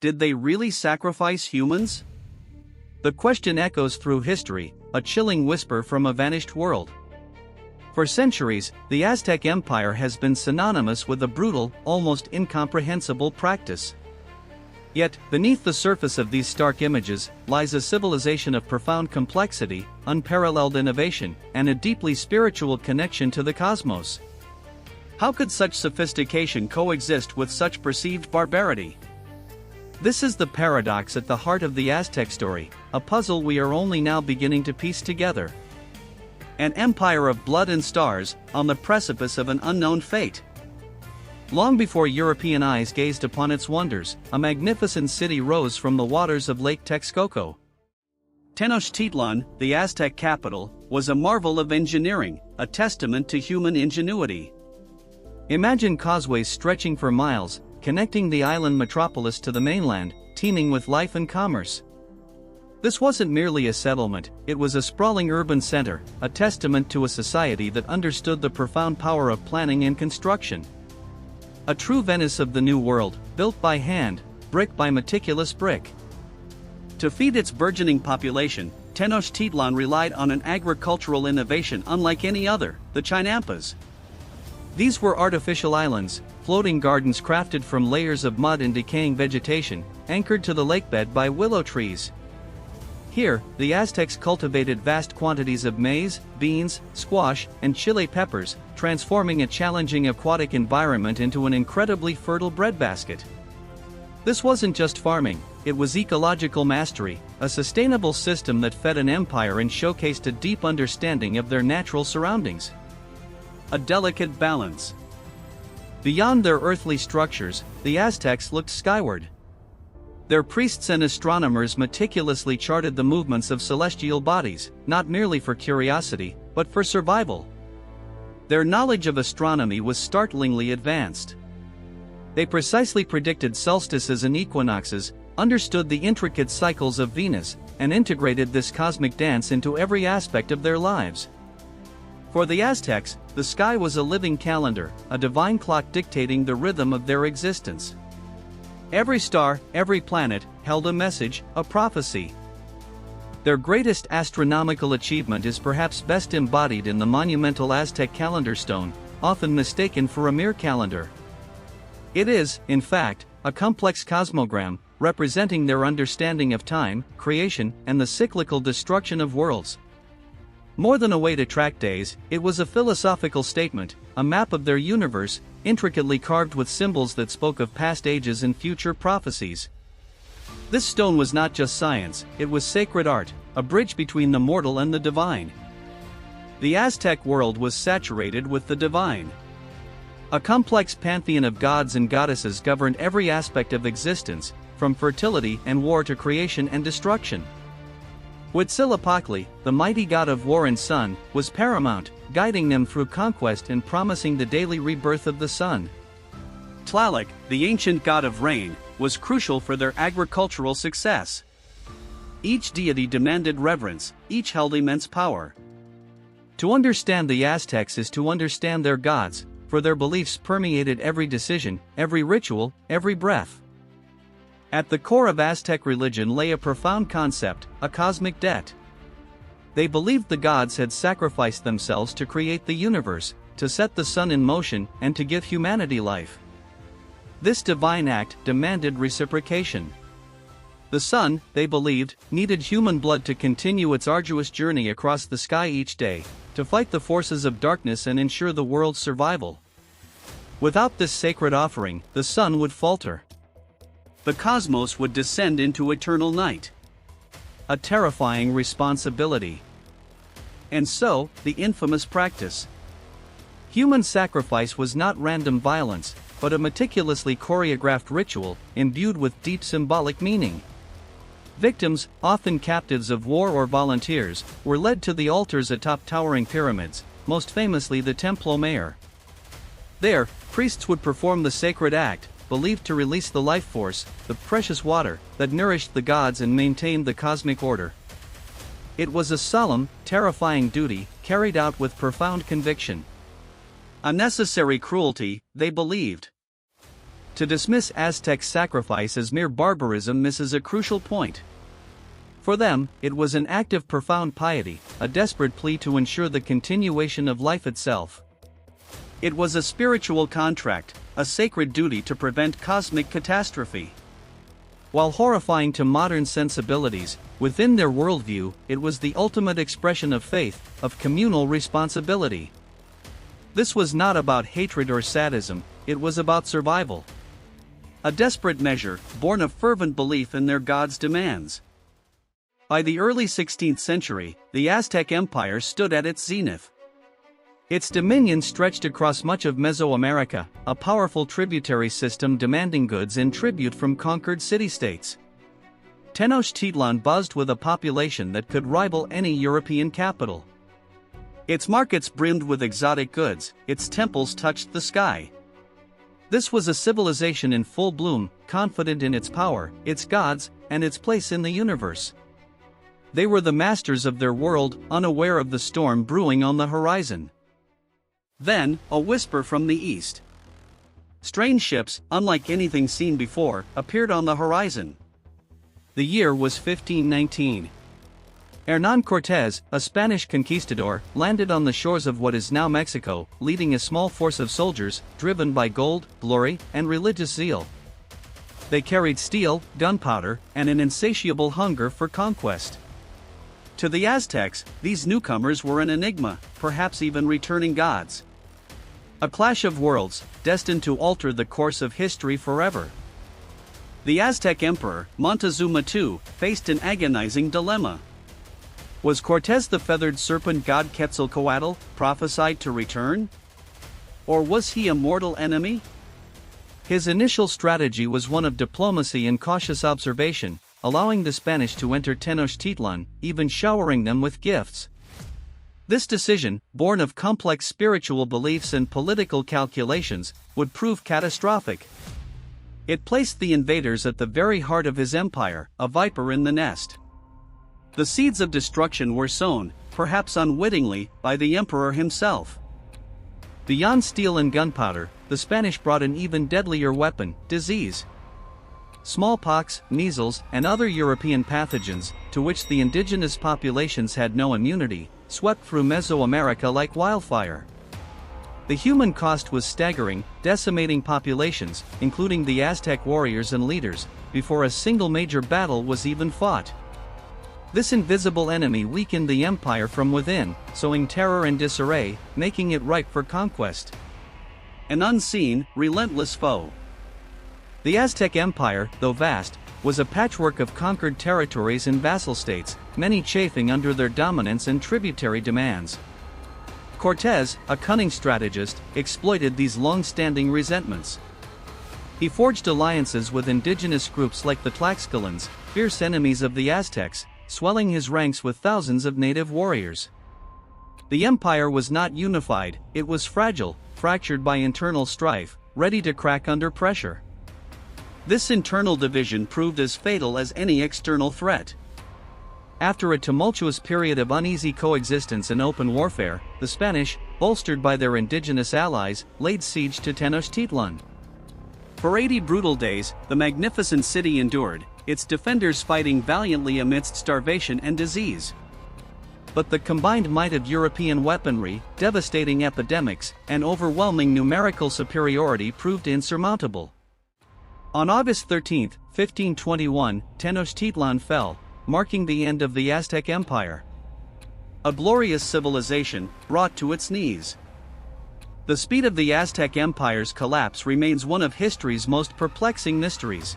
did they really sacrifice humans? The question echoes through history, a chilling whisper from a vanished world. For centuries, the Aztec Empire has been synonymous with a brutal, almost incomprehensible practice. Yet, beneath the surface of these stark images, lies a civilization of profound complexity, unparalleled innovation, and a deeply spiritual connection to the cosmos. How could such sophistication coexist with such perceived barbarity? This is the paradox at the heart of the Aztec story, a puzzle we are only now beginning to piece together. An empire of blood and stars, on the precipice of an unknown fate. Long before European eyes gazed upon its wonders, a magnificent city rose from the waters of Lake Texcoco. Tenochtitlan, the Aztec capital, was a marvel of engineering, a testament to human ingenuity. Imagine causeways stretching for miles, connecting the island metropolis to the mainland, teeming with life and commerce. This wasn't merely a settlement, it was a sprawling urban center, a testament to a society that understood the profound power of planning and construction. A true Venice of the New World, built by hand, brick by meticulous brick. To feed its burgeoning population, Tenochtitlan relied on an agricultural innovation unlike any other, the chinampas. These were artificial islands, floating gardens crafted from layers of mud and decaying vegetation, anchored to the lakebed by willow trees. Here, the Aztecs cultivated vast quantities of maize, beans, squash, and chile peppers, transforming a challenging aquatic environment into an incredibly fertile breadbasket. This wasn't just farming, it was ecological mastery, a sustainable system that fed an empire and showcased a deep understanding of their natural surroundings. A delicate balance. Beyond their earthly structures, the Aztecs looked skyward. Their priests and astronomers meticulously charted the movements of celestial bodies, not merely for curiosity, but for survival. Their knowledge of astronomy was startlingly advanced. They precisely predicted solstices and equinoxes, understood the intricate cycles of Venus, and integrated this cosmic dance into every aspect of their lives. For the Aztecs, the sky was a living calendar, a divine clock dictating the rhythm of their existence. Every star, every planet, held a message, a prophecy. Their greatest astronomical achievement is perhaps best embodied in the monumental Aztec calendar stone, often mistaken for a mere calendar. It is, in fact, a complex cosmogram, representing their understanding of time, creation, and the cyclical destruction of worlds. More than a way to track days, it was a philosophical statement, a map of their universe, intricately carved with symbols that spoke of past ages and future prophecies. This stone was not just science, it was sacred art, a bridge between the mortal and the divine. The Aztec world was saturated with the divine. A complex pantheon of gods and goddesses governed every aspect of existence, from fertility and war to creation and destruction. Huitzilopochtli, the mighty god of war and sun, was paramount, guiding them through conquest and promising the daily rebirth of the sun. Tlaloc, the ancient god of rain, was crucial for their agricultural success. Each deity demanded reverence, each held immense power. To understand the Aztecs is to understand their gods, for their beliefs permeated every decision, every ritual, every breath. At the core of Aztec religion lay a profound concept, a cosmic debt. They believed the gods had sacrificed themselves to create the universe, to set the sun in motion, and to give humanity life. This divine act demanded reciprocation. The sun, they believed, needed human blood to continue its arduous journey across the sky each day, to fight the forces of darkness and ensure the world's survival. Without this sacred offering, the sun would falter. The cosmos would descend into eternal night. A terrifying responsibility. And so, the infamous practice. Human sacrifice was not random violence, but a meticulously choreographed ritual, imbued with deep symbolic meaning. Victims, often captives of war or volunteers, were led to the altars atop towering pyramids, most famously the Templo Mayor. There, priests would perform the sacred act, believed to release the life force, the precious water, that nourished the gods and maintained the cosmic order. It was a solemn, terrifying duty, carried out with profound conviction. A necessary cruelty, they believed. To dismiss Aztec sacrifice as mere barbarism misses a crucial point. For them, it was an act of profound piety, a desperate plea to ensure the continuation of life itself. It was a spiritual contract, a sacred duty to prevent cosmic catastrophe. While horrifying to modern sensibilities, within their worldview, it was the ultimate expression of faith, of communal responsibility. This was not about hatred or sadism, it was about survival. A desperate measure, born of fervent belief in their gods' demands. By the early 16th century, the Aztec Empire stood at its zenith. Its dominion stretched across much of Mesoamerica, a powerful tributary system demanding goods in tribute from conquered city-states. Tenochtitlan buzzed with a population that could rival any European capital. Its markets brimmed with exotic goods, its temples touched the sky. This was a civilization in full bloom, confident in its power, its gods, and its place in the universe. They were the masters of their world, unaware of the storm brewing on the horizon. Then, a whisper from the east. Strange ships, unlike anything seen before, appeared on the horizon. The year was 1519. Hernán Cortés, a Spanish conquistador, landed on the shores of what is now Mexico, leading a small force of soldiers, driven by gold, glory, and religious zeal. They carried steel, gunpowder, and an insatiable hunger for conquest. To the Aztecs, these newcomers were an enigma, perhaps even returning gods. A clash of worlds, destined to alter the course of history forever. The Aztec emperor, Montezuma II, faced an agonizing dilemma. Was Cortés the feathered serpent god Quetzalcoatl, prophesied to return? Or was he a mortal enemy? His initial strategy was one of diplomacy and cautious observation, allowing the Spanish to enter Tenochtitlan, even showering them with gifts. This decision, born of complex spiritual beliefs and political calculations, would prove catastrophic. It placed the invaders at the very heart of his empire, a viper in the nest. The seeds of destruction were sown, perhaps unwittingly, by the emperor himself. Beyond steel and gunpowder, the Spanish brought an even deadlier weapon: disease. Smallpox, measles, and other European pathogens, to which the indigenous populations had no immunity, swept through Mesoamerica like wildfire. The human cost was staggering, decimating populations, including the Aztec warriors and leaders, before a single major battle was even fought. This invisible enemy weakened the empire from within, sowing terror and disarray, making it ripe for conquest. An unseen, relentless foe. The Aztec Empire, though vast, was a patchwork of conquered territories and vassal states, many chafing under their dominance and tributary demands. Cortés, a cunning strategist, exploited these long-standing resentments. He forged alliances with indigenous groups like the Tlaxcalans, fierce enemies of the Aztecs, swelling his ranks with thousands of native warriors. The empire was not unified, it was fragile, fractured by internal strife, ready to crack under pressure. This internal division proved as fatal as any external threat. After a tumultuous period of uneasy coexistence and open warfare, the Spanish, bolstered by their indigenous allies, laid siege to Tenochtitlan. For 80 brutal days, the magnificent city endured, its defenders fighting valiantly amidst starvation and disease. But the combined might of European weaponry, devastating epidemics, and overwhelming numerical superiority proved insurmountable. On August 13, 1521, Tenochtitlan fell, marking the end of the Aztec Empire. A glorious civilization, brought to its knees. The speed of the Aztec Empire's collapse remains one of history's most perplexing mysteries.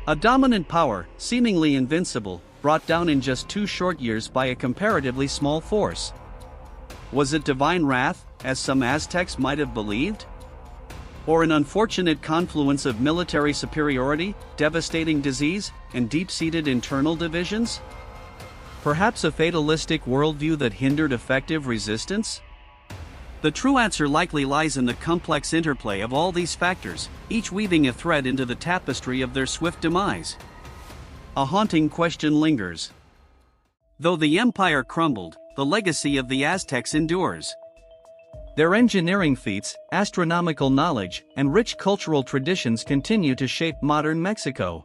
A dominant power, seemingly invincible, brought down in just 2 short years by a comparatively small force. Was it divine wrath, as some Aztecs might have believed? Or an unfortunate confluence of military superiority, devastating disease, and deep-seated internal divisions? Perhaps a fatalistic worldview that hindered effective resistance? The true answer likely lies in the complex interplay of all these factors, each weaving a thread into the tapestry of their swift demise. A haunting question lingers. Though the empire crumbled, the legacy of the Aztecs endures. Their engineering feats, astronomical knowledge, and rich cultural traditions continue to shape modern Mexico.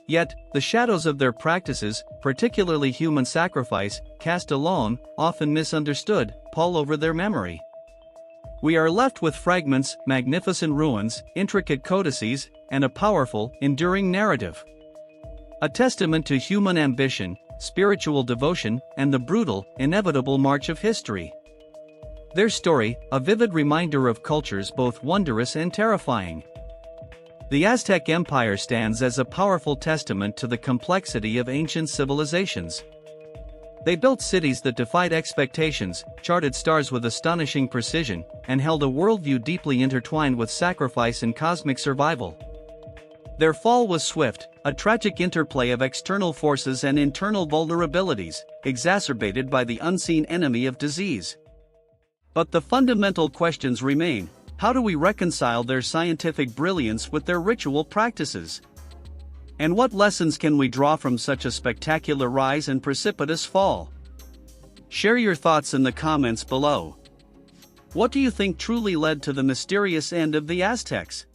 Yet, the shadows of their practices, particularly human sacrifice, cast a lone, often misunderstood, pall over their memory. We are left with fragments, magnificent ruins, intricate codices, and a powerful, enduring narrative. A testament to human ambition, spiritual devotion, and the brutal, inevitable march of history. Their story, a vivid reminder of cultures both wondrous and terrifying. The Aztec Empire stands as a powerful testament to the complexity of ancient civilizations. They built cities that defied expectations, charted stars with astonishing precision, and held a worldview deeply intertwined with sacrifice and cosmic survival. Their fall was swift, a tragic interplay of external forces and internal vulnerabilities, exacerbated by the unseen enemy of disease. But the fundamental questions remain: how do we reconcile their scientific brilliance with their ritual practices? And what lessons can we draw from such a spectacular rise and precipitous fall? Share your thoughts in the comments below. What do you think truly led to the mysterious end of the Aztecs?